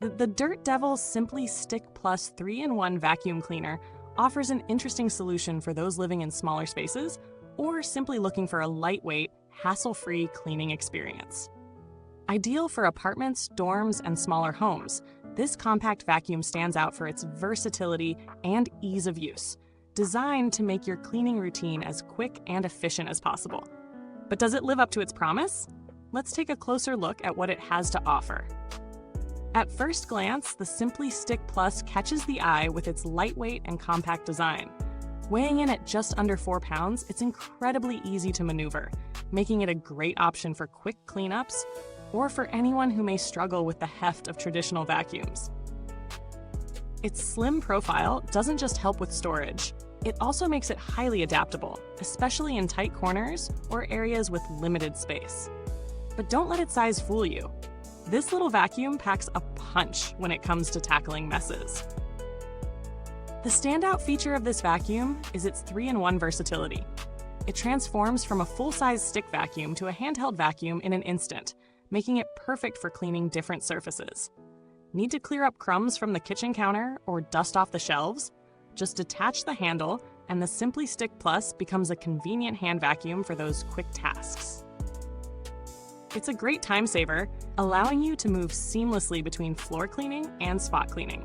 The Dirt Devil Simpli Stik Plus 3-in-1 vacuum cleaner offers an interesting solution for those living in smaller spaces or simply looking for a lightweight, hassle-free cleaning experience. Ideal for apartments, dorms, and smaller homes, this compact vacuum stands out for its versatility and ease of use, designed to make your cleaning routine as quick and efficient as possible. But does it live up to its promise? Let's take a closer look at what it has to offer. At first glance, the Simpli Stik Plus catches the eye with its lightweight and compact design. Weighing in at just under 4 pounds, it's incredibly easy to maneuver, making it a great option for quick cleanups or for anyone who may struggle with the heft of traditional vacuums. Its slim profile doesn't just help with storage, it also makes it highly adaptable, especially in tight corners or areas with limited space. But don't let its size fool you. This little vacuum packs a punch when it comes to tackling messes. The standout feature of this vacuum is its 3-in-1 versatility. It transforms from a full-size stick vacuum to a handheld vacuum in an instant, making it perfect for cleaning different surfaces. Need to clear up crumbs from the kitchen counter or dust off the shelves? Just detach the handle and the Simpli Stik Plus becomes a convenient hand vacuum for those quick tasks. It's a great time saver, allowing you to move seamlessly between floor cleaning and spot cleaning.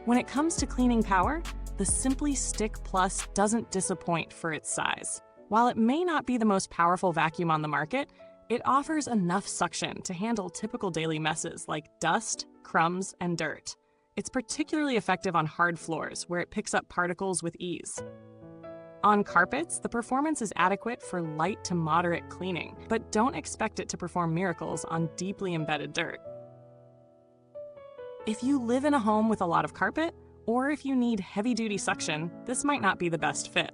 When it comes to cleaning power, the Simpli Stik Plus doesn't disappoint for its size. While it may not be the most powerful vacuum on the market, it offers enough suction to handle typical daily messes like dust, crumbs, and dirt. It's particularly effective on hard floors, where it picks up particles with ease. On carpets, the performance is adequate for light to moderate cleaning, but don't expect it to perform miracles on deeply embedded dirt. If you live in a home with a lot of carpet, or if you need heavy-duty suction, this might not be the best fit.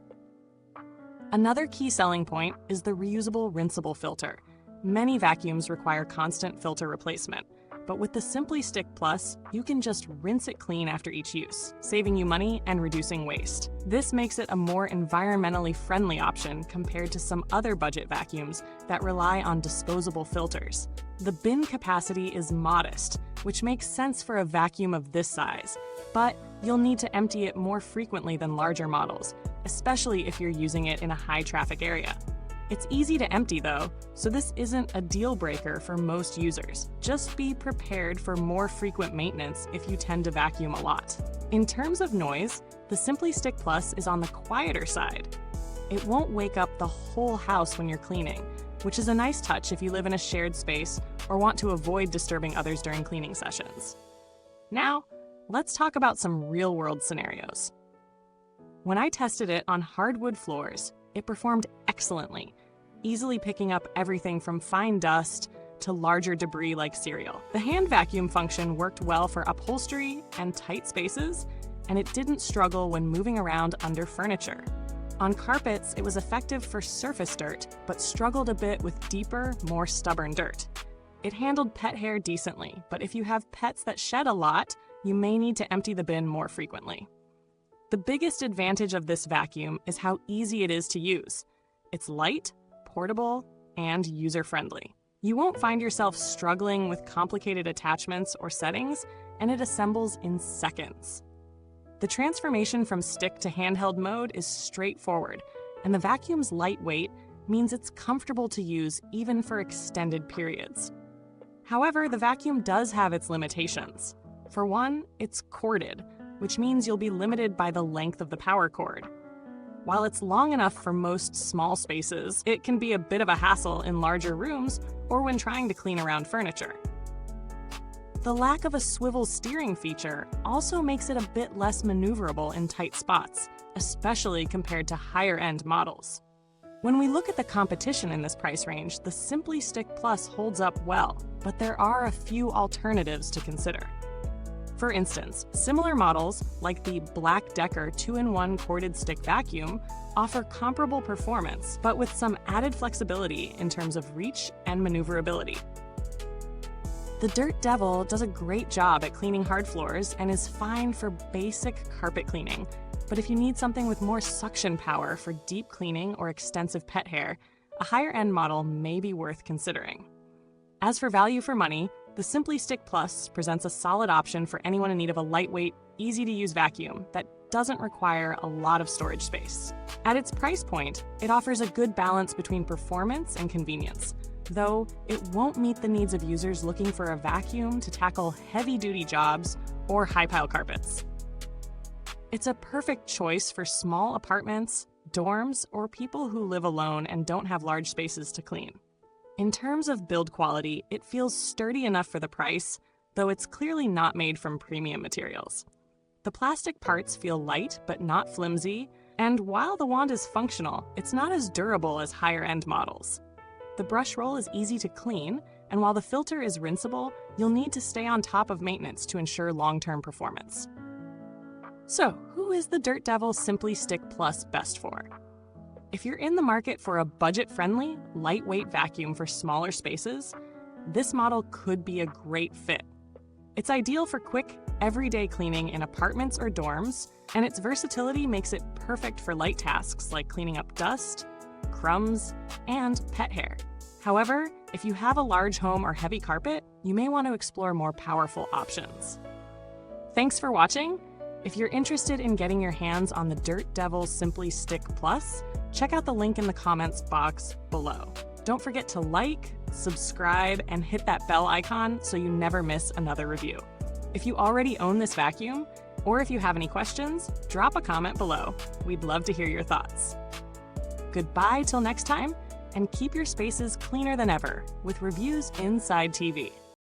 Another key selling point is the reusable rinsable filter. Many vacuums require constant filter replacement, but with the Simpli Stik Plus, you can just rinse it clean after each use, saving you money and reducing waste. This makes it a more environmentally friendly option compared to some other budget vacuums that rely on disposable filters. The bin capacity is modest, which makes sense for a vacuum of this size, but you'll need to empty it more frequently than larger models, especially if you're using it in a high-traffic area. It's easy to empty though, so this isn't a deal breaker for most users. Just be prepared for more frequent maintenance if you tend to vacuum a lot. In terms of noise, the Simpli Stik Plus is on the quieter side. It won't wake up the whole house when you're cleaning, which is a nice touch if you live in a shared space or want to avoid disturbing others during cleaning sessions. Now, let's talk about some real-world scenarios. When I tested it on hardwood floors, it performed excellently, easily picking up everything from fine dust to larger debris like cereal. The hand vacuum function worked well for upholstery and tight spaces, and it didn't struggle when moving around under furniture. On carpets, it was effective for surface dirt, but struggled a bit with deeper, more stubborn dirt. It handled pet hair decently, but if you have pets that shed a lot, you may need to empty the bin more frequently. The biggest advantage of this vacuum is how easy it is to use. It's light, portable, and user-friendly. You won't find yourself struggling with complicated attachments or settings, and it assembles in seconds. The transformation from stick to handheld mode is straightforward, and the vacuum's lightweight means it's comfortable to use even for extended periods. However, the vacuum does have its limitations. For one, it's corded, which means you'll be limited by the length of the power cord. While it's long enough for most small spaces, it can be a bit of a hassle in larger rooms or when trying to clean around furniture. The lack of a swivel steering feature also makes it a bit less maneuverable in tight spots, especially compared to higher-end models. When we look at the competition in this price range, the Simpli Stik Plus holds up well, but there are a few alternatives to consider. For instance, similar models, like the Black Decker 2-in-1 corded stick vacuum, offer comparable performance, but with some added flexibility in terms of reach and maneuverability. The Dirt Devil does a great job at cleaning hard floors and is fine for basic carpet cleaning, but if you need something with more suction power for deep cleaning or extensive pet hair, a higher-end model may be worth considering. As for value for money, The Simpli Stik Plus presents a solid option for anyone in need of a lightweight, easy-to-use vacuum that doesn't require a lot of storage space. At its price point, it offers a good balance between performance and convenience, though it won't meet the needs of users looking for a vacuum to tackle heavy-duty jobs or high-pile carpets. It's a perfect choice for small apartments, dorms, or people who live alone and don't have large spaces to clean. In terms of build quality, it feels sturdy enough for the price, though it's clearly not made from premium materials. The plastic parts feel light but not flimsy, and while the wand is functional, it's not as durable as higher-end models. The brush roll is easy to clean, and while the filter is rinsable, you'll need to stay on top of maintenance to ensure long-term performance. So, who is the Dirt Devil Simpli Stik Plus best for? If you're in the market for a budget-friendly, lightweight vacuum for smaller spaces, this model could be a great fit. It's ideal for quick, everyday cleaning in apartments or dorms, and its versatility makes it perfect for light tasks like cleaning up dust, crumbs, and pet hair. However, if you have a large home or heavy carpet, you may want to explore more powerful options. Thanks for watching. If you're interested in getting your hands on the Dirt Devil Simpli Stik Plus, check out the link in the comments box below. Don't forget to like, subscribe, and hit that bell icon so you never miss another review. If you already own this vacuum, or if you have any questions, drop a comment below. We'd love to hear your thoughts. Goodbye till next time, and keep your spaces cleaner than ever with Reviews Inside TV.